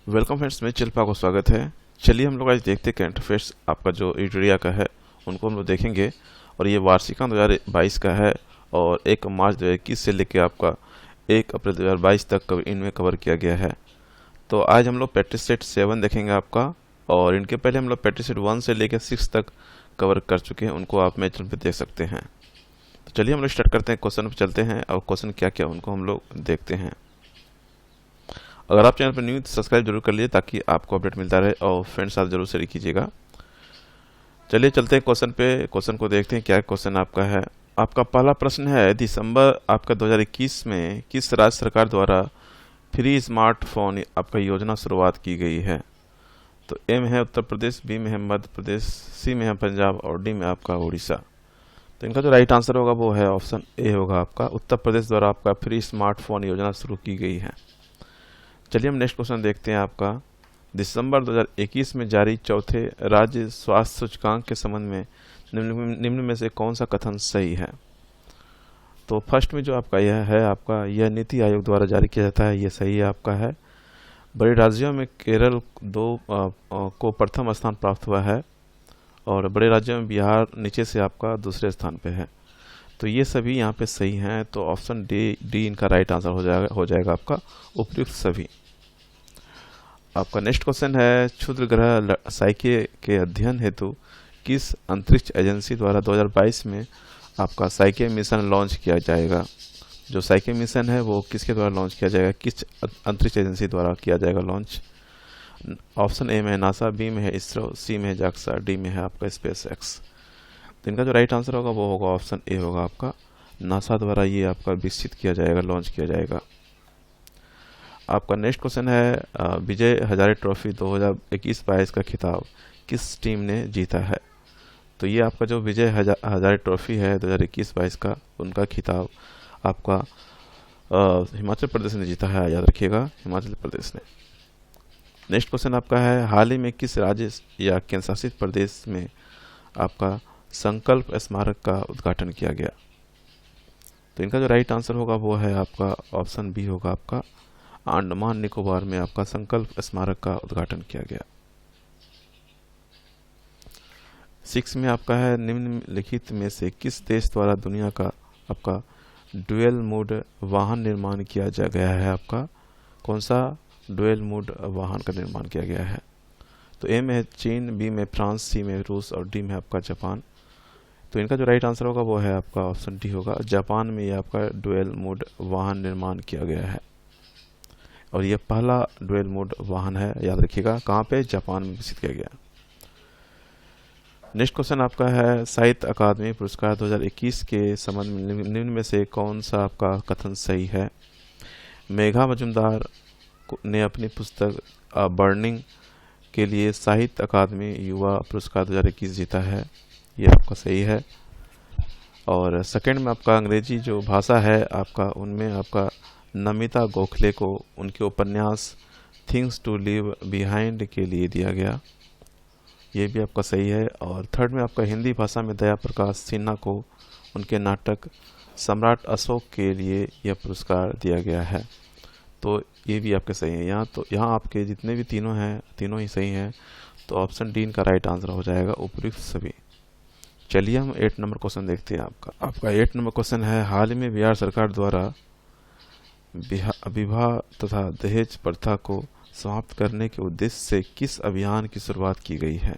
Welcome friends, मैं चिल्पा को स्वागत है। चलिए हम लोग आज देखते हैं करंट अफेयर्स आपका जो इंडिया का है उनको हम लोग देखेंगे। और ये वार्षिकांक 2022 का है और 1 मार्च 2021 से लेकर आपका 1 अप्रैल 2022 तक इनमें कवर किया गया है। तो आज हम लोग प्रैक्टिस सेट 7 देखेंगे आपका, और इनके पहले हम लोग प्रैक्टिस सेट 1 से लेकर 6 तक कवर कर चुके हैं, उनको आप मेरे चैनल पर देख सकते हैं। तो चलिए हम लोग स्टार्ट करते हैं, क्वेश्चन पर चलते हैं और क्वेश्चन क्या क्या उनको हम लोग देखते हैं। अगर आप चैनल पर न्यू तो सब्सक्राइब जरूर कर लीजिए ताकि आपको अपडेट मिलता रहे, और फ्रेंड्स साथ जरूर शेयर कीजिएगा। चलिए चलते हैं क्वेश्चन पे, क्वेश्चन को देखते हैं क्या क्वेश्चन आपका है। आपका पहला प्रश्न है, दिसंबर आपका 2021 में किस राज्य सरकार द्वारा फ्री स्मार्टफोन आपका योजना शुरुआत की गई है। तो ए में है उत्तर प्रदेश, बी में है मध्य प्रदेश, सी में है पंजाब और डी में आपका उड़ीसा। तो इनका जो राइट आंसर होगा वो है ऑप्शन ए होगा आपका, उत्तर प्रदेश द्वारा आपका फ्री स्मार्टफोन योजना शुरू की गई है। चलिए हम नेक्स्ट क्वेश्चन देखते हैं आपका, दिसंबर 2021 में जारी चौथे राज्य स्वास्थ्य सूचकांक के संबंध में निम्न में से कौन सा कथन सही है। तो फर्स्ट में जो आपका यह है आपका, यह नीति आयोग द्वारा जारी किया जाता है, यह सही है आपका है। बड़े राज्यों में केरल को प्रथम स्थान प्राप्त हुआ है और बड़े राज्यों में बिहार नीचे से आपका दूसरे स्थान पे है। तो ये सभी यहाँ पे सही हैं, तो ऑप्शन डी इनका राइट आंसर हो जाएगा आपका, उपयुक्त सभी। आपका नेक्स्ट क्वेश्चन है, क्षुद्र ग्रह साइके के अध्ययन हेतु किस अंतरिक्ष एजेंसी द्वारा 2022 में आपका साइके मिशन लॉन्च किया जाएगा। जो साइके मिशन है वो किसके द्वारा लॉन्च किया जाएगा, किस अंतरिक्ष एजेंसी द्वारा किया जाएगा लॉन्च। ऑप्शन ए में है नासा, बी में है इसरो, सी में है जाक्सा, डी में है आपका स्पेस एक्स। तो इनका जो राइट आंसर होगा वो होगा ऑप्शन ए होगा आपका, नासा द्वारा ये आपका विकसित किया जाएगा, लॉन्च किया जाएगा। आपका नेक्स्ट क्वेश्चन है, विजय हजारे ट्रॉफी 2021-22 का खिताब किस टीम ने जीता है। तो ये आपका जो विजय हजारे ट्रॉफी है 2021-22 का, उनका खिताब आपका हिमाचल प्रदेश ने जीता है, याद रखिएगा, हिमाचल प्रदेश ने। नेक्स्ट क्वेश्चन आपका है, हाल ही में किस राज्य या केंद्र शासित प्रदेश में आपका संकल्प स्मारक का उद्घाटन किया गया। तो इनका जो राइट आंसर होगा वो है आपका ऑप्शन बी होगा आपका, अंडमान निकोबार में आपका संकल्प स्मारक का उद्घाटन किया गया। 6 में आपका है, निम्नलिखित में से किस देश द्वारा दुनिया का आपका डुअल मोड वाहन निर्माण किया जा गया है। आपका कौन सा डुअल मोड वाहन का निर्माण किया गया है। तो ए में है चीन, बी में फ्रांस, सी में रूस और डी में आपका जापान। तो इनका जो राइट आंसर होगा वो है आपका ऑप्शन डी होगा, जापान में ये आपका डुअल मोड वाहन निर्माण किया गया है और ये पहला डुअल मोड वाहन है, याद रखिएगा, कहाँ पे, जापान में विकसित किया गया। नेक्स्ट क्वेश्चन आपका है, साहित्य अकादमी पुरस्कार 2021 के संबंध में निम्न में से कौन सा आपका कथन सही है। मेघा मजुमदार ने अपनी पुस्तक बर्निंग के लिए साहित्य अकादमी युवा पुरस्कार 2021 जीता है, ये आपका सही है। और सेकंड में आपका अंग्रेजी जो भाषा है आपका, उनमें आपका नमिता गोखले को उनके उपन्यास थिंग्स टू लीव बिहाइंड के लिए दिया गया, ये भी आपका सही है। और थर्ड में आपका हिंदी भाषा में दया प्रकाश सिन्हा को उनके नाटक सम्राट अशोक के लिए यह पुरस्कार दिया गया है, तो ये भी आपके सही है। यहाँ आपके जितने भी तीनों हैं, तीनों ही सही हैं, तो ऑप्शन डी इनका राइट आंसर हो जाएगा, उपयुक्त सभी। चलिए हम 8 नंबर क्वेश्चन देखते हैं आपका 8 नंबर क्वेश्चन है, हाल ही में बिहार सरकार द्वारा विवाह तथा दहेज प्रथा को समाप्त करने के उद्देश्य से किस अभियान की शुरुआत की गई है।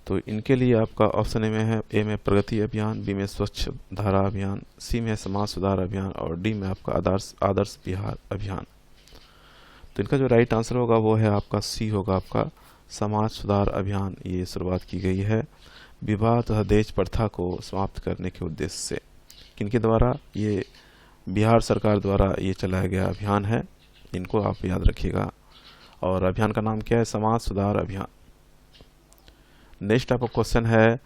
तो इनके लिए आपका ऑप्शन ए में है, ए में प्रगति अभियान, बी में स्वच्छ धारा अभियान, सी में समाज सुधार अभियान और डी में आपका आदर्श बिहार अभियान। तो इनका जो राइट आंसर होगा वो है आपका सी होगा आपका, समाज सुधार अभियान ये शुरुआत की गई है विवाह तथा दहेज प्रथा को समाप्त करने के उद्देश्य से। किनके द्वारा, ये बिहार सरकार द्वारा ये चलाया गया अभियान है, इनको आप याद रखिएगा। और अभियान का नाम क्या है, समाज सुधार अभियान। नेक्स्ट आपका क्वेश्चन है,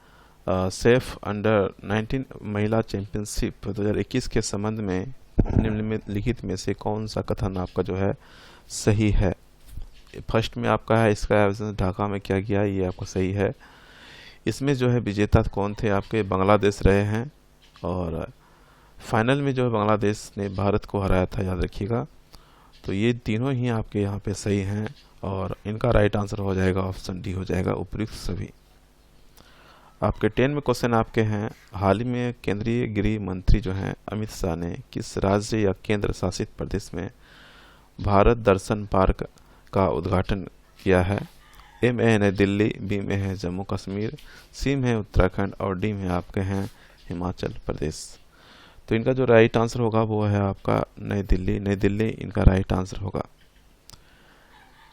सेफ अंडर 19 महिला चैंपियनशिप 2021 के संबंध में निम्नलिखित में से कौन सा कथन आपका जो है सही है। फर्स्ट में आपका है, इसका आयोजन ढाका में किया गया, ये आपका सही है। इसमें जो है विजेता कौन थे, आपके बांग्लादेश रहे हैं और फाइनल में जो है बांग्लादेश ने भारत को हराया था, याद रखिएगा। तो ये तीनों ही आपके यहाँ पे सही हैं और इनका राइट आंसर हो जाएगा ऑप्शन डी हो जाएगा उपयुक्त सभी। आपके 10 में क्वेश्चन आपके हैं, हाल ही में केंद्रीय गृह मंत्री जो हैं अमित शाह ने किस राज्य या केंद्र शासित प्रदेश में भारत दर्शन पार्क का उद्घाटन किया है? ए में है नई दिल्ली, बी में है जम्मू कश्मीर, सी में है उत्तराखंड और डी में आपके हैं हिमाचल प्रदेश। तो इनका जो राइट आंसर होगा वो है आपका नई दिल्ली। नई दिल्ली इनका राइट आंसर होगा।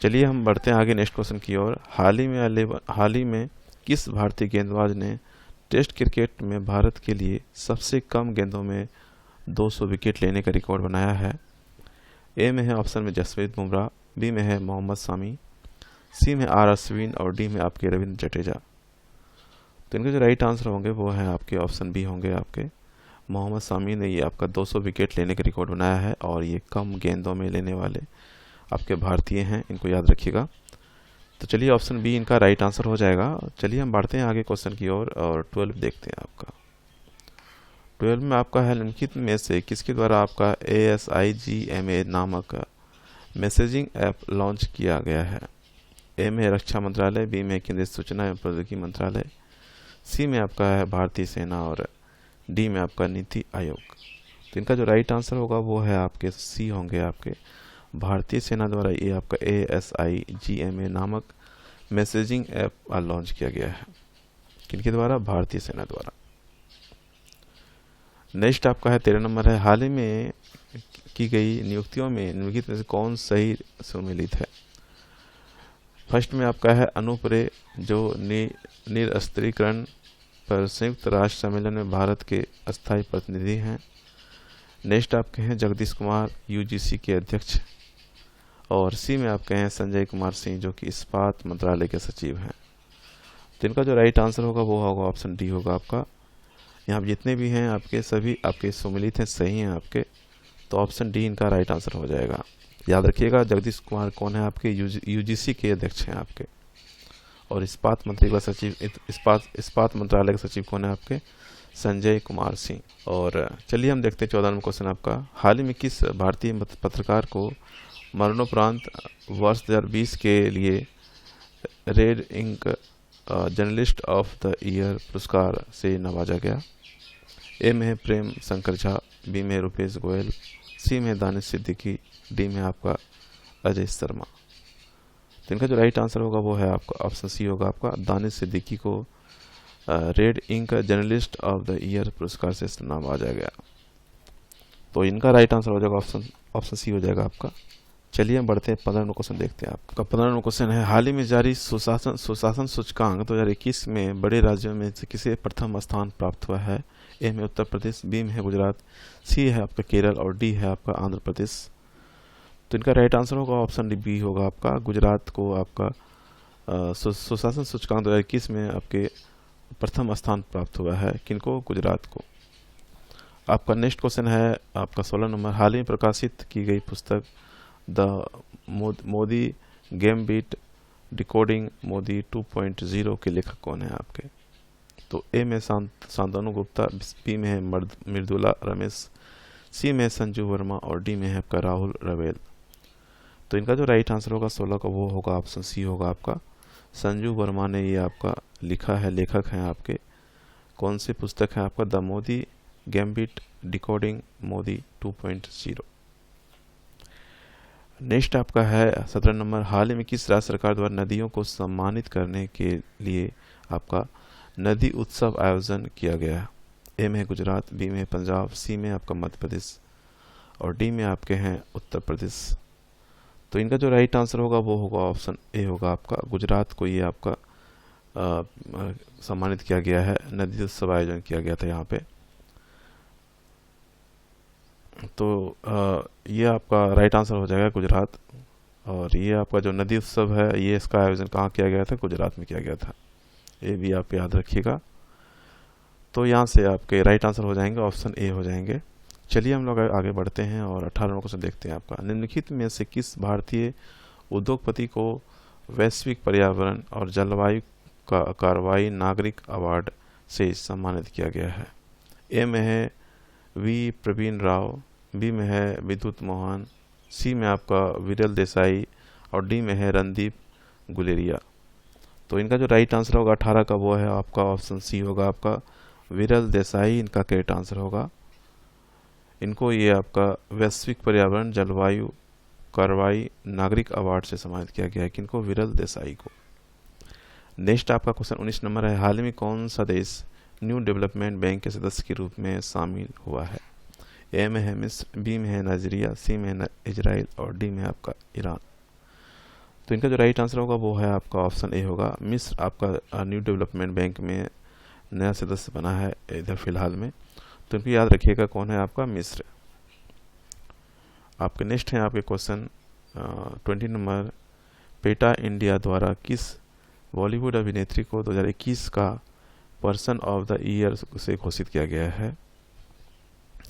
चलिए हम बढ़ते हैं आगे नेक्स्ट क्वेश्चन की ओर। हाल ही में किस भारतीय गेंदबाज ने टेस्ट क्रिकेट में भारत के लिए सबसे कम गेंदों में 200 विकेट लेने का रिकॉर्ड बनाया है? ए में है ऑप्शन में जसप्रीत बुमराह, बी में है मोहम्मद शामी, सी में आर अश्विन और डी में आपके रविंद्र जडेजा। तो इनके जो राइट आंसर होंगे वो है आपके ऑप्शन बी होंगे आपके मोहम्मद शामी ने ये आपका 200 विकेट लेने का रिकॉर्ड बनाया है और ये कम गेंदों में लेने वाले आपके भारतीय हैं, इनको याद रखिएगा। तो चलिए ऑप्शन बी इनका राइट आंसर हो जाएगा। चलिए हम बढ़ते हैं आगे क्वेश्चन की ओर और 12 देखते हैं आपका। 12 में आपका है निम्नलिखित में से किसके द्वारा आपका ASIGMA नामक मैसेजिंग ऐप लॉन्च किया गया है? ए में रक्षा मंत्रालय, बी में केंद्रीय सूचना एवं प्रौद्योगिकी मंत्रालय, सी में आपका है भारतीय सेना और डी में आपका नीति आयोग। तो इनका जो राइट आंसर होगा वो है आपके सी होंगे आपके भारतीय सेना द्वारा ये आपका ASIGMA नामक मैसेजिंग ऐप लॉन्च किया गया है। किनके द्वारा? भारतीय सेना द्वारा। नेक्स्ट आपका है 13 नंबर है, हाल ही में की गई नियुक्तियों में निम्नलिखित में से कौन सही सम्मिलित है? फर्स्ट में आपका है अनूप रे जो निरस्त्रीकरण पर संयुक्त राष्ट्र सम्मेलन में भारत के अस्थायी प्रतिनिधि हैं। नेक्स्ट आपके हैं जगदीश कुमार UGC के अध्यक्ष और सी में आपके हैं संजय कुमार सिंह जो कि इस्पात मंत्रालय के सचिव हैं। तो इनका जो राइट आंसर होगा वो होगा ऑप्शन डी होगा आपका। यहाँ जितने भी हैं आपके सभी आपके सम्मिलित हैं, सही हैं आपके, तो ऑप्शन डी इनका राइट आंसर हो जाएगा। याद रखिएगा जगदीश कुमार कौन है आपके UGC के अध्यक्ष हैं आपके और इस्पात मंत्री का सचिव इस्पात मंत्रालय के सचिव कौन है आपके? संजय कुमार सिंह। और चलिए हम देखते हैं 14 नंबर क्वेश्चन आपका, हाल ही में किस भारतीय पत्रकार को मरणोपरांत वर्ष 2020 के लिए red ink journalist of the year पुरस्कार से नवाजा गया? ए में है प्रेम शंकर झा, बी में रुपेश गोयल, सी में दानिश सिद्दीकी, डी में आपका अजय शर्मा। तो इनका जो राइट आंसर होगा वो है आपका ऑप्शन सी होगा आपका दानिश सिद्दीकी को red ink journalist of the year पुरस्कार से नवाजा गया। तो इनका राइट आंसर हो जाएगा ऑप्शन सी हो जाएगा आपका। चलिए हम बढ़ते हैं 15 नंबर क्वेश्चन देखते हैं आपका। 15 नंबर क्वेश्चन है, हाल ही में जारी सुशासन सूचकांक 2021 में बड़े राज्यों में से किसे प्रथम स्थान प्राप्त हुआ है? ए में उत्तर प्रदेश, बी में है गुजरात, सी है आपका केरल और डी है आपका आंध्र प्रदेश। तो इनका राइट आंसर होगा ऑप्शन बी होगा आपका गुजरात को आपका सुशासन सूचकांक 2021 में आपके प्रथम स्थान प्राप्त हुआ है। किनको? गुजरात को। आपका नेक्स्ट क्वेश्चन है आपका 16 नंबर, हाल ही में प्रकाशित की गई पुस्तक the Modi gambit decoding Modi 2.0 के लेखक कौन है आपके? तो ए में शांतनु गुप्ता, बी में है मृदुला रमेश, सी में संजू वर्मा और डी में है आपका राहुल रवेल। तो इनका जो राइट आंसर होगा 16 का वो होगा ऑप्शन सी होगा आपका संजू वर्मा ने ये आपका लिखा है, लेखक हैं आपके। कौन सी पुस्तक है आपका? The Modi gambit decoding Modi 2.0। Next आपका है 17 नंबर, हाल ही में किस राज्य सरकार द्वारा नदियों को सम्मानित करने के लिए आपका नदी उत्सव आयोजन किया गया है? ए में गुजरात, बी में पंजाब, सी में आपका मध्य प्रदेश और डी में आपके हैं उत्तर प्रदेश। तो इनका जो राइट आंसर होगा वो होगा ऑप्शन ए होगा आपका गुजरात को ये आपका सम्मानित किया गया है, नदी उत्सव आयोजन किया गया था यहाँ पे। तो ये आपका राइट आंसर हो जाएगा गुजरात। और ये आपका जो नदी उत्सव है ये इसका आयोजन कहाँ किया गया था? गुजरात में किया गया था। ये भी आप याद रखिएगा। तो यहाँ से आपके राइट आंसर हो जाएंगे ऑप्शन ए हो जाएंगे। चलिए हम लोग आगे बढ़ते हैं और 18 नंबर क्वेश्चन देखते हैं आपका, निम्नलिखित में से किस भारतीय उद्योगपति को वैश्विक पर्यावरण और जलवायु का कार्रवाई नागरिक अवार्ड से सम्मानित किया गया है? ए में है वी प्रवीण राव, बी में है विद्युत मोहन, सी में आपका विरल देसाई और डी में है रणदीप गुलेरिया। तो इनका जो राइट आंसर होगा 18 का वो है आपका ऑप्शन सी होगा आपका विरल देसाई, इनका करेक्ट आंसर होगा। इनको ये आपका वैश्विक पर्यावरण जलवायु कार्रवाई नागरिक अवार्ड से सम्मानित किया गया है, किनको, विरल देसाई को। नेक्स्ट आपका क्वेश्चन 19 नंबर है, हाल ही में कौन सा देश न्यू डेवलपमेंट बैंक के सदस्य के रूप में शामिल हुआ है? ए में है मिस्र, बी में है नाइजीरिया, सी में है इजराइल और डी में आपका ईरान। तो इनका जो राइट आंसर होगा वो है आपका ऑप्शन ए होगा, मिस्र आपका न्यू डेवलपमेंट बैंक में नया सदस्य बना है इधर फिलहाल में। तो इनको याद रखिएगा कौन है आपका, मिस्र। आपके नेक्स्ट हैं आपके क्वेश्चन 20 नंबर, पेटा इंडिया द्वारा किस बॉलीवुड अभिनेत्री को 2021 का पर्सन ऑफ द ईयर से घोषित किया गया है?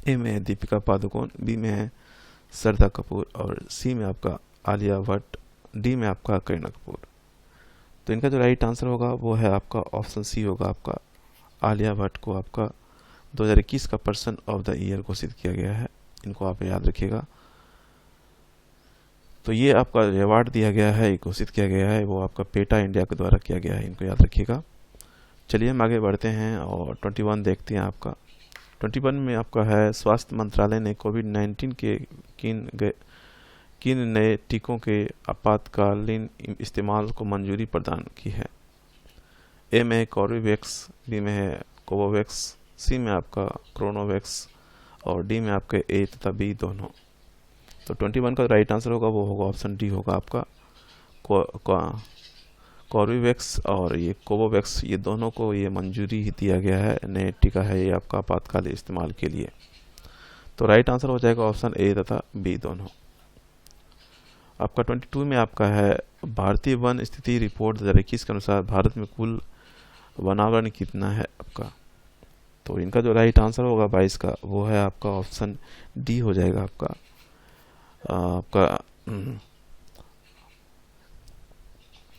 ए में है दीपिका पादुकोण, बी में है श्रद्धा कपूर और सी में आपका आलिया भट्ट, डी में आपका करीना कपूर। तो इनका जो राइट आंसर होगा वो है आपका ऑप्शन सी होगा आपका आलिया भट्ट को आपका 2021 का पर्सन ऑफ द ईयर घोषित किया गया है, इनको आप याद रखिएगा। तो ये आपका अवार्ड दिया गया है, घोषित किया गया है, वो आपका पेटा इंडिया के द्वारा किया गया है, इनको याद रखिएगा। चलिए हम आगे बढ़ते हैं और 21 देखते हैं आपका। 21 में आपका है, स्वास्थ्य मंत्रालय ने कोविड-19 के किन नए टीकों के आपातकालीन इस्तेमाल को मंजूरी प्रदान की है? ए में है कॉर्बेवैक्स, बी में है कोवोवैक्स, सी में आपका क्रोनोवैक्स और डी में आपके ए तथा बी दोनों। तो 21 का राइट आंसर होगा वो होगा ऑप्शन डी होगा आपका कॉर्बेवैक्स और ये कोवोवैक्स, ये दोनों को ये मंजूरी ही दिया गया है, नए टीका है ये आपका आपातकालीन इस्तेमाल के लिए। तो राइट आंसर हो जाएगा ऑप्शन ए तथा बी दोनों। आपका 22 में आपका है, भारतीय वन स्थिति रिपोर्ट 2021 के अनुसार भारत में कुल वनावरण कितना है आपका? तो इनका जो राइट आंसर होगा 22 का वो है आपका ऑप्शन डी हो जाएगा आपका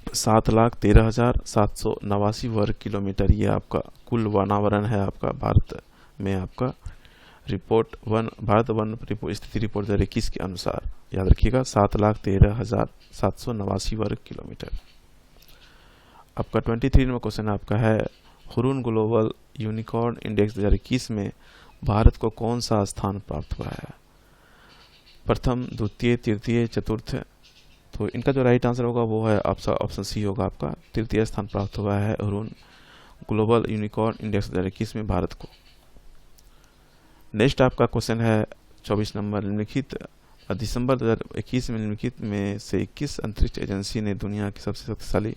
7,13,789 वर्ग किलोमीटर, ये आपका कुल वनावरण है आपका भारत में आपका भारत वन स्थिति रिपोर्ट 2021 के अनुसार, याद रखिएगा 7,13,789 वर्ग किलोमीटर। आपका 23 में क्वेश्चन आपका है, हुरून ग्लोबल यूनिकॉर्न इंडेक्स 2021 में भारत को कौन सा स्थान प्राप्त हुआ है? प्रथम, द्वितीय, तृतीय, चतुर्थ। तो इनका जो राइट आंसर होगा वो है ऑप्शन सी होगा आपका, तृतीय स्थान प्राप्त हुआ है हुरून ग्लोबल यूनिकॉर्न इंडेक्स 2021 में भारत को। नेक्स्ट आपका क्वेश्चन है 24 नंबर, निम्नलिखित दिसंबर 2021 में निम्नलिखित में से किस अंतरिक्ष एजेंसी ने दुनिया की सबसे शक्तिशाली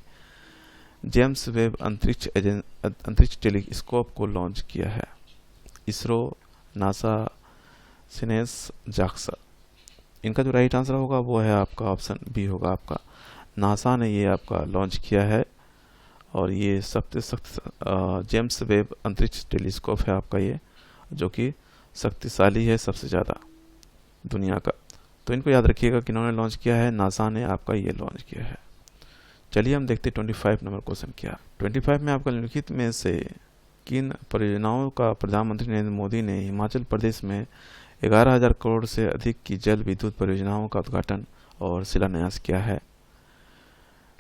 जेम्स वेब अंतरिक्ष टेलीस्कोप को लॉन्च किया है? ISRO, NASA, CNES, JAXA. इनका जो राइट आंसर होगा वो है आपका ऑप्शन बी होगा आपका, नासा ने ये आपका लॉन्च किया है और ये सबसे जेम्स वेब अंतरिक्ष टेलीस्कोप है आपका ये, जो कि शक्तिशाली है सबसे ज़्यादा दुनिया का। तो इनको याद रखिएगा किन्होंने लॉन्च किया है, नासा ने आपका ये लॉन्च किया है। चलिए हम देखते हैं 25 नंबर क्वेश्चन क्या। 25 में आपका निम्नलिखित में से किन परियोजनाओं का प्रधानमंत्री नरेंद्र मोदी ने हिमाचल प्रदेश में 11,000 करोड़ से अधिक की जल विद्युत परियोजनाओं का उद्घाटन और शिलान्यास किया है?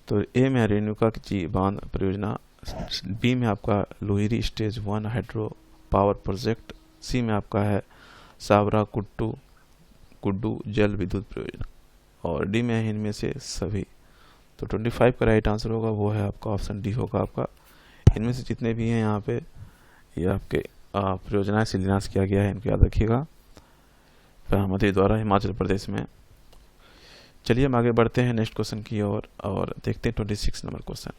तो ए में रेणुका जी बांध परियोजना, बी में आपका लोहिरी स्टेज 1 हाइड्रो पावर प्रोजेक्ट, सी में आपका है सावरा कुड्डू जल विद्युत परियोजना और डी में है इनमें से सभी। तो 25 का राइट आंसर होगा वो है आपका ऑप्शन डी होगा आपका, इनमें से जितने भी हैं यहाँ पे ये आपके परियोजनाएं शिलान्यास किया गया है, इनको याद रखिएगा, प्रधानमंत्री द्वारा हिमाचल प्रदेश में। चलिए हम आगे बढ़ते हैं नेक्स्ट क्वेश्चन की ओर और देखते हैं 26 नंबर क्वेश्चन।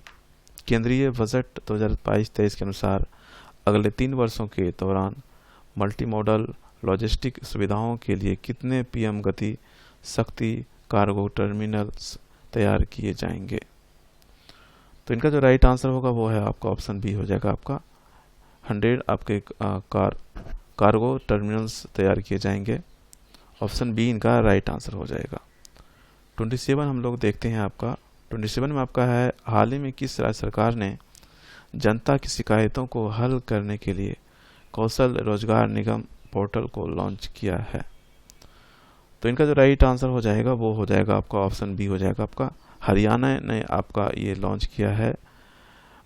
केंद्रीय बजट 2022-23 के अनुसार अगले 3 वर्षों के दौरान मल्टी मॉडल लॉजिस्टिक सुविधाओं के लिए कितने पीएम गति शक्ति कार्गो टर्मिनल्स तैयार किए जाएंगे? तो इनका जो राइट आंसर होगा वो है आपका ऑप्शन बी हो जाएगा आपका 100 आपके कार्गो टर्मिनल्स तैयार किए जाएंगे, ऑप्शन बी इनका राइट आंसर हो जाएगा। 27 हम लोग देखते हैं आपका। 27 में आपका है, हाल ही में किस राज्य सरकार ने जनता की शिकायतों को हल करने के लिए कौशल रोजगार निगम पोर्टल को लॉन्च किया है? तो इनका जो राइट आंसर हो जाएगा वो हो जाएगा आपका ऑप्शन बी हो जाएगा आपका। हरियाणा ने आपका ये लॉन्च किया है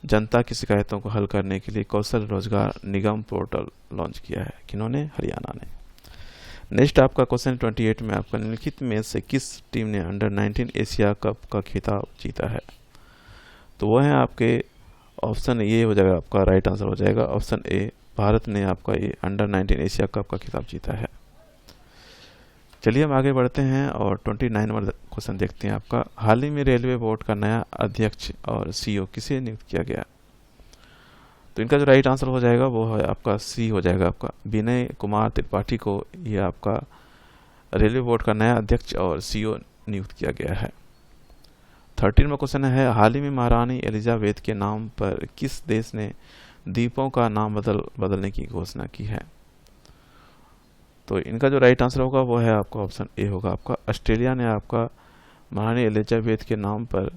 जनता की शिकायतों को हल करने के लिए कौशल रोजगार निगम पोर्टल लॉन्च किया है। किन्होंने? हरियाणा ने। नेक्स्ट आपका क्वेश्चन 28 में आपका निम्नलिखित में से किस टीम ने अंडर 19 एशिया कप का खिताब जीता है? तो वो है आपके ऑप्शन ये हो जाएगा आपका राइट आंसर हो जाएगा ऑप्शन ए, भारत ने आपका ये अंडर 19 एशिया कप का खिताब जीता है। चलिए हम आगे बढ़ते हैं और 29 नंबर क्वेश्चन देखते हैं आपका। हाल ही में रेलवे बोर्ड का नया अध्यक्ष और सीईओ किसे नियुक्त किया गया? तो इनका जो राइट आंसर हो जाएगा वो है आपका सी हो जाएगा आपका विनय कुमार त्रिपाठी को ये आपका रेलवे बोर्ड का नया अध्यक्ष और सीईओ नियुक्त किया गया है। 13 में क्वेश्चन है हाल ही में महारानी एलिजाबेथ के नाम पर किस देश ने द्वीपों का नाम बदलने की घोषणा की है? तो इनका जो राइट आंसर होगा वो है आपका ऑप्शन ए होगा आपका ऑस्ट्रेलिया ने आपका महारानी एलिजाबेथ के नाम पर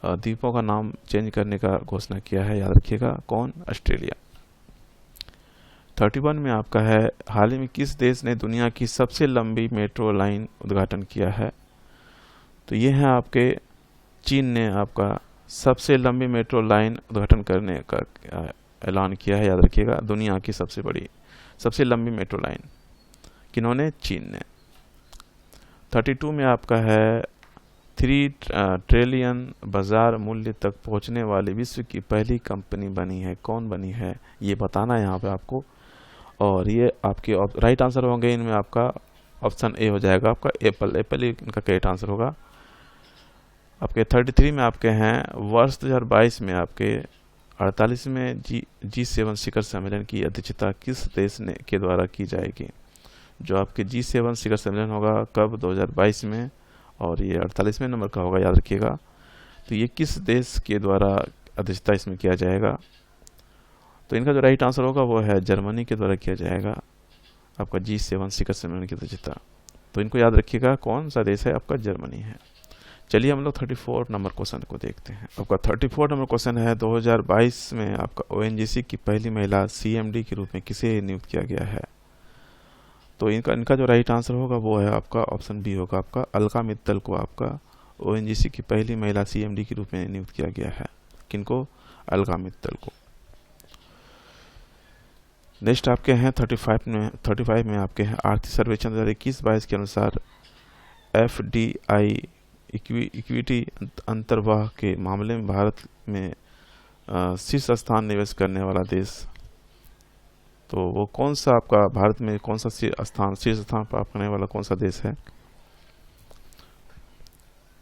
द्वीपों का नाम चेंज करने का घोषणा किया है। याद रखिएगा कौन? ऑस्ट्रेलिया। 31 में आपका है हाल ही में किस देश ने दुनिया की सबसे लंबी मेट्रो लाइन उद्घाटन किया है? तो ये है आपके चीन ने आपका सबसे लंबी मेट्रो लाइन उद्घाटन करने का ऐलान किया है। याद रखिएगा दुनिया की सबसे लंबी मेट्रो लाइन किन्होंने? चीन ने। 32 में आपका है 3 ट्रिलियन बाजार मूल्य तक पहुंचने वाली विश्व की पहली कंपनी बनी है। कौन बनी है ये बताना है यहाँ पे आपको। और ये आपके राइट आंसर होंगे इनमें आपका ऑप्शन ए हो जाएगा आपका एप्पल। एप्पल ही इनका करेक्ट आंसर होगा। आपके 33 में आपके हैं वर्ष 2022 में आपके 48वें G7 शिखर सम्मेलन की अध्यक्षता किस देश के द्वारा की जाएगी? जो आपके G7 शिखर सम्मेलन होगा कब? 2022 में और ये 48वें नंबर का होगा। याद रखिएगा। तो ये किस देश के द्वारा अध्यक्षता इसमें किया जाएगा? तो इनका जो राइट आंसर होगा वो है जर्मनी के द्वारा किया जाएगा आपका G7 शिखर सम्मेलन की अध्यक्षता। तो इनको याद रखिएगा कौन सा देश है आपका? जर्मनी है। चलिए हम लोग 34 नंबर क्वेश्चन को देखते हैं। आपका 34 नंबर क्वेश्चन है 2022 में आपका ONGC की पहली महिला CMD के रूप में किसे नियुक्त किया गया है? तो इनका जो राइट आंसर होगा वो है आपका ऑप्शन बी होगा आपका अलका मित्तल को आपका ONGC की पहली महिला CMD के रूप में नियुक्त किया गया है। किनको? अलका मित्तल को। नेक्स्ट आपके हैं 35 में आपके हैं आर्थिक सर्वेक्षण 2021-22 के अनुसार FDI इक्विटी अंतर्वाह के मामले में भारत में शीर्ष स्थान निवेश करने वाला देश, तो वो कौन सा आपका भारत में कौन सा शीर्ष स्थान प्राप्त करने वाला कौन सा देश है?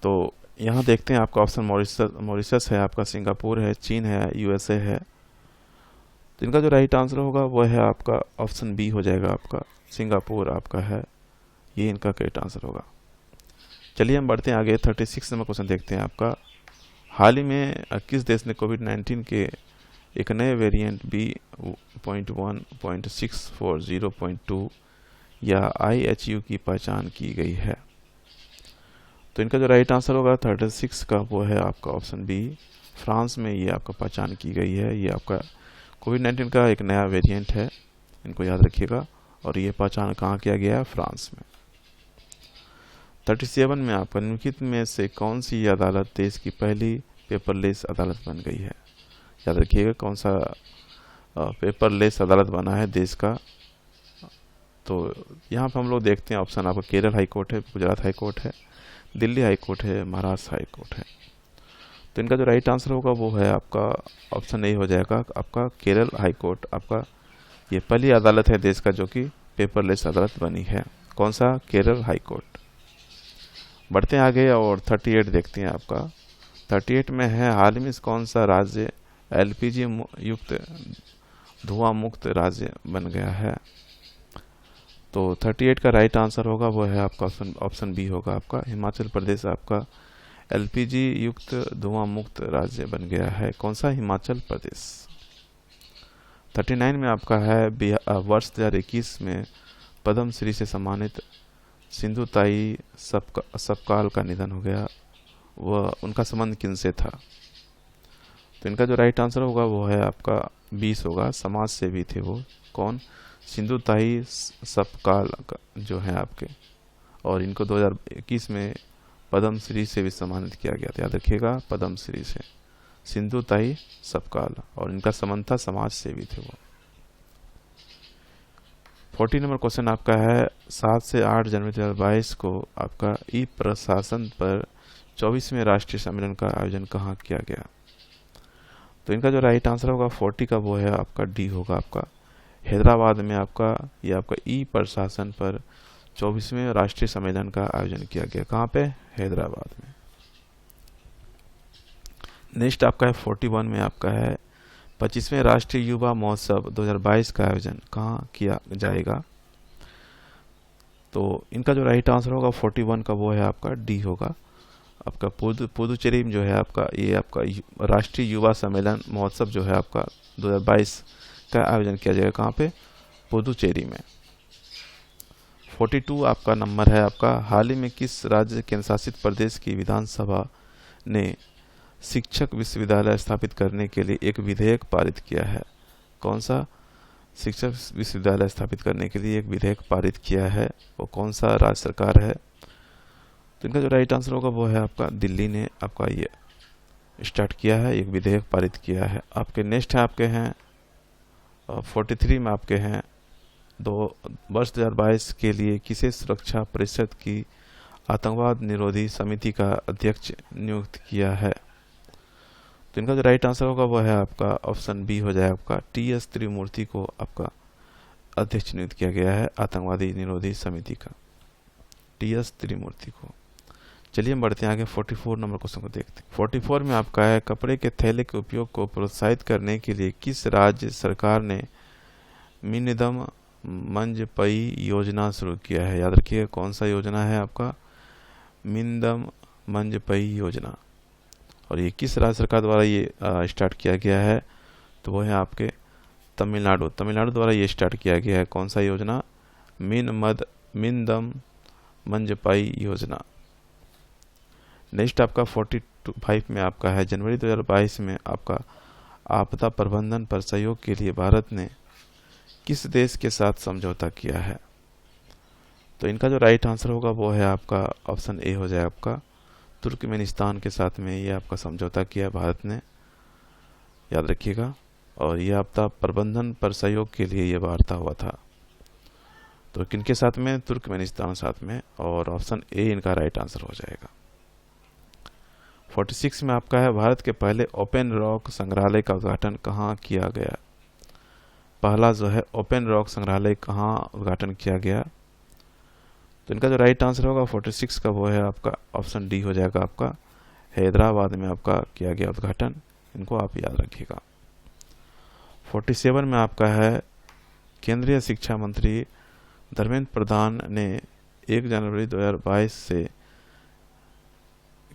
तो यहाँ देखते हैं आपका ऑप्शन मॉरिशस है आपका, सिंगापुर है, चीन है, USA है। तो इनका जो राइट आंसर होगा वो है आपका ऑप्शन बी हो जाएगा आपका सिंगापुर आपका है, ये इनका करेक्ट आंसर होगा। चलिए हम बढ़ते हैं आगे 36 नंबर क्वेश्चन देखते हैं आपका। हाल ही में किस देश ने कोविड-19 के एक नए वेरिएंट B.1.640.2 या IHU की पहचान की गई है? तो इनका जो राइट आंसर होगा 36 का वो है आपका ऑप्शन बी, फ्रांस में ये आपका पहचान की गई है। ये आपका कोविड-19 का एक नया वेरिएंट है, इनको याद रखिएगा। और ये पहचान कहाँ किया गया है? फ्रांस में। 37 में आपका निम्नलिखित में से कौन सी अदालत देश की पहली पेपरलेस अदालत बन गई है? याद रखिएगा कौन सा पेपरलेस अदालत बना है देश का। तो यहाँ पर हम लोग देखते हैं ऑप्शन आपका केरल हाई कोर्ट है, गुजरात हाई कोर्ट है, दिल्ली हाई कोर्ट है, महाराष्ट्र हाई कोर्ट है। तो इनका जो राइट आंसर होगा वो है आपका ऑप्शन ए हो जाएगा आपका केरल हाई कोर्ट। आपका ये पहली अदालत है देश का जो कि पेपरलेस अदालत बनी है। कौन सा? Kerala high court. बढ़ते हैं आगे और 38 देखते हैं आपका। 38 में है हाल ही में कौन सा राज्य LPG युक्त धुआं मुक्त राज्य बन गया है? तो 38 का राइट आंसर होगा वो है आपका ऑप्शन बी होगा आपका हिमाचल प्रदेश आपका LPG युक्त धुआं मुक्त राज्य बन गया है। कौन सा? हिमाचल प्रदेश। 39 में आपका है वर्ष 2021 में पद्म श्री से सम्मानित सिंधुताई सपकाल का निधन हो गया, वह उनका संबंध किनसे था? तो इनका जो राइट आंसर होगा वो है आपका 20 होगा, समाज सेवी थे वो। कौन? सिंधुताई सपकाल जो है आपके, और इनको 2021 में पद्म श्री से भी सम्मानित किया गया था, याद रखिएगा, पद्म श्री से। सिंधु ताई सपकाल, और इनका संबंध था समाज सेवी थे वो। 40 नंबर क्वेश्चन आपका है 7 से 8 जनवरी 2022 को आपका ई प्रशासन पर 24वें राष्ट्रीय सम्मेलन का आयोजन कहाँ किया गया। तो इनका जो राइट आंसर होगा 40 का वो है आपका डी होगा आपका हैदराबाद में आपका ये आपका ई प्रशासन पर 24वें राष्ट्रीय सम्मेलन का आयोजन किया गया। कहाँ पे? हैदराबाद में। नेक्स्ट आपका है 41 में आपका है 25वें राष्ट्रीय युवा महोत्सव 2022 का आयोजन कहाँ किया जाएगा। तो इनका जो राइट आंसर होगा 41 का वो है आपका डी होगा आपका पुदुचेरी में जो है आपका ये आपका राष्ट्रीय युवा सम्मेलन महोत्सव जो है आपका 2022 का आयोजन किया जाएगा। कहाँ पे? पुदुचेरी में। 42 आपका नंबर है आपका हाल ही में किस राज्य केंद्र शासित प्रदेश की विधानसभा ने शिक्षक विश्वविद्यालय स्थापित करने के लिए एक विधेयक पारित किया है। कौन सा शिक्षक विश्वविद्यालय स्थापित करने के लिए एक विधेयक पारित किया है, वो कौन सा राज्य सरकार है। तो इनका जो राइट आंसर होगा वो है आपका दिल्ली ने आपका ये स्टार्ट किया है, एक विधेयक पारित किया है। आपके नेक्स्ट है आपके हैं 43 में आपके हैं वर्ष 2022 के लिए किसे सुरक्षा परिषद की आतंकवाद निरोधी समिति का अध्यक्ष नियुक्त किया है। तो इनका जो राइट आंसर होगा वो है आपका ऑप्शन बी हो जाएगा आपका टी.एस. त्रिमूर्ति को आपका अध्यक्ष नियुक्त किया गया है आतंकवादी निरोधी समिति का, टी.एस. त्रिमूर्ति को। चलिए हम बढ़ते हैं आगे 44 नंबर क्वेश्चन को देखते हैं। 44 में आपका है कपड़े के थैले के उपयोग को प्रोत्साहित करने के लिए किस राज्य सरकार ने मिनिदम मंजपई योजना शुरू किया है। याद रखिएगा कौन सा योजना है आपका मिनिदम मंजपई योजना, और ये किस राज्य सरकार द्वारा ये स्टार्ट किया गया है। तो वो है आपके तमिलनाडु द्वारा ये स्टार्ट किया गया है। कौन सा योजना? मिनिदम मंजपई योजना। नेक्स्ट आपका 45 में आपका है जनवरी 2022 में आपका आपदा प्रबंधन पर सहयोग के लिए भारत ने किस देश के साथ समझौता किया है। तो इनका जो राइट आंसर होगा वो है आपका ऑप्शन ए हो जाए आपका तुर्कमेनिस्तान के साथ में ये आपका समझौता किया भारत ने, याद रखिएगा। और ये आपदा प्रबंधन पर सहयोग के लिए ये वार्ता हुआ था। तो किनके साथ में? तुर्कमेनिस्तान साथ में, और ऑप्शन ए इनका राइट आंसर हो जाएगा। 46 में आपका है भारत के पहले ओपन रॉक संग्रहालय का उद्घाटन कहाँ किया गया। पहला जो है ओपन रॉक संग्रहालय कहाँ उद्घाटन किया गया। तो इनका जो राइट आंसर होगा 46 का वो है आपका ऑप्शन डी हो जाएगा आपका हैदराबाद में आपका किया गया उद्घाटन। इनको आप याद रखिएगा। 47 में आपका है केंद्रीय शिक्षा मंत्री धर्मेंद्र प्रधान ने 1 जनवरी 2022 से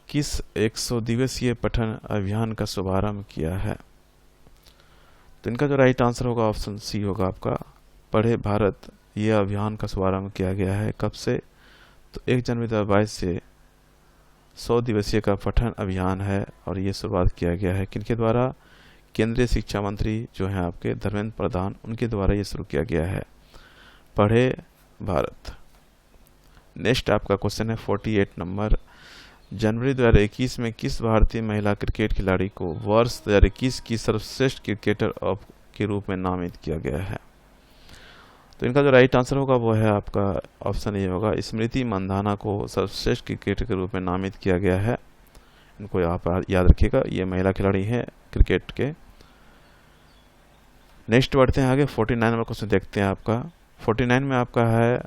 किस 100 दिवसीय पठन अभियान का शुभारंभ किया है। तो इनका जो राइट आंसर होगा ऑप्शन सी होगा आपका पढ़े भारत। ये अभियान का शुभारंभ किया गया है कब से? तो 1 जनवरी 2022 से 100 दिवसीय का पठन अभियान है, और ये शुरुआत किया गया है किनके द्वारा? केंद्रीय शिक्षा मंत्री जो हैं आपके धर्मेंद्र प्रधान, उनके द्वारा ये शुरू किया गया है, पढ़े भारत। नेक्स्ट आपका क्वेश्चन है 48 नंबर जनवरी 2021 में किस भारतीय महिला क्रिकेट खिलाड़ी को वर्ष 2021 की सर्वश्रेष्ठ क्रिकेटर के रूप में नामित किया गया है। तो इनका जो राइट आंसर होगा वो है आपका ऑप्शन ए होगा स्मृति मंधाना को सर्वश्रेष्ठ क्रिकेटर के रूप में नामित किया गया है। इनको आप याद रखिएगा, ये महिला खिलाड़ी हैं क्रिकेट के। नेक्स्ट बढ़ते हैं आगे 49 नंबर क्वेश्चन देखते हैं आपका। 49 में आपका है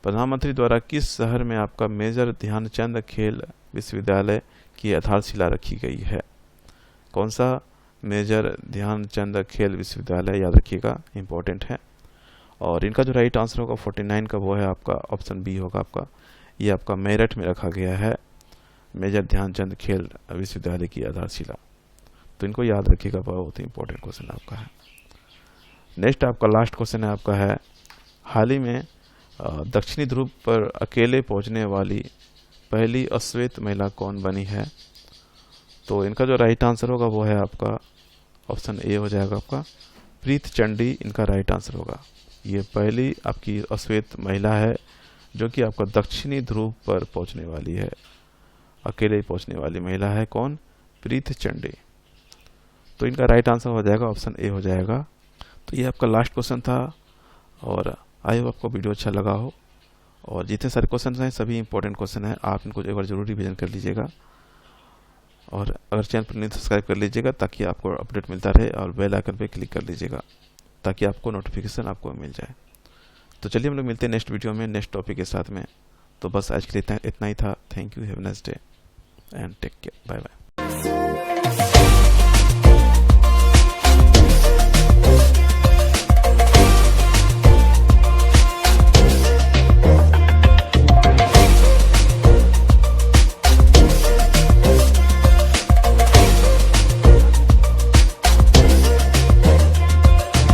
प्रधानमंत्री द्वारा किस शहर में आपका मेजर ध्यानचंद खेल विश्वविद्यालय की आधारशिला रखी गई है। कौन सा? मेजर ध्यानचंद खेल विश्वविद्यालय, याद रखिएगा, इंपॉर्टेंट है। और इनका जो राइट आंसर होगा 49 का वो है आपका ऑप्शन बी होगा आपका ये आपका मेरठ में रखा गया है मेजर ध्यानचंद खेल विश्वविद्यालय की आधारशिला। तो इनको याद रखिएगा, बहुत ही इंपॉर्टेंट क्वेश्चन आपका है। नेक्स्ट आपका लास्ट क्वेश्चन है आपका है हाल ही में दक्षिणी ध्रुव पर अकेले पहुंचने वाली पहली अश्वेत महिला कौन बनी है। तो इनका जो राइट आंसर होगा वो है आपका ऑप्शन ए हो जाएगा आपका प्रीत चंडी, इनका राइट आंसर होगा। ये पहली आपकी अश्वेत महिला है जो कि आपका दक्षिणी ध्रुव पर पहुंचने वाली है। अकेले ही पहुंचने वाली महिला है कौन? प्रीति चंडी। तो इनका राइट आंसर हो जाएगा ऑप्शन ए हो जाएगा। तो ये आपका लास्ट क्वेश्चन था और आई होप आपको वीडियो अच्छा लगा हो। और जितने सारे क्वेश्चन हैं सभी इंपॉर्टेंट क्वेश्चन हैं, आप इनको एक बार जरूर रिवीजन कर लीजिएगा। और अगर चैनल पर नहीं सब्सक्राइब कर लीजिएगा ताकि आपको अपडेट मिलता रहे, और बेल आइकन पे क्लिक कर लीजिएगा ताकि आपको नोटिफिकेशन आपको मिल जाए। तो चलिए हम लोग मिलते हैं नेक्स्ट वीडियो में नेक्स्ट टॉपिक के साथ में। तो बस आज के लिए इतना ही था। Thank you, have a nice day and take care, bye bye.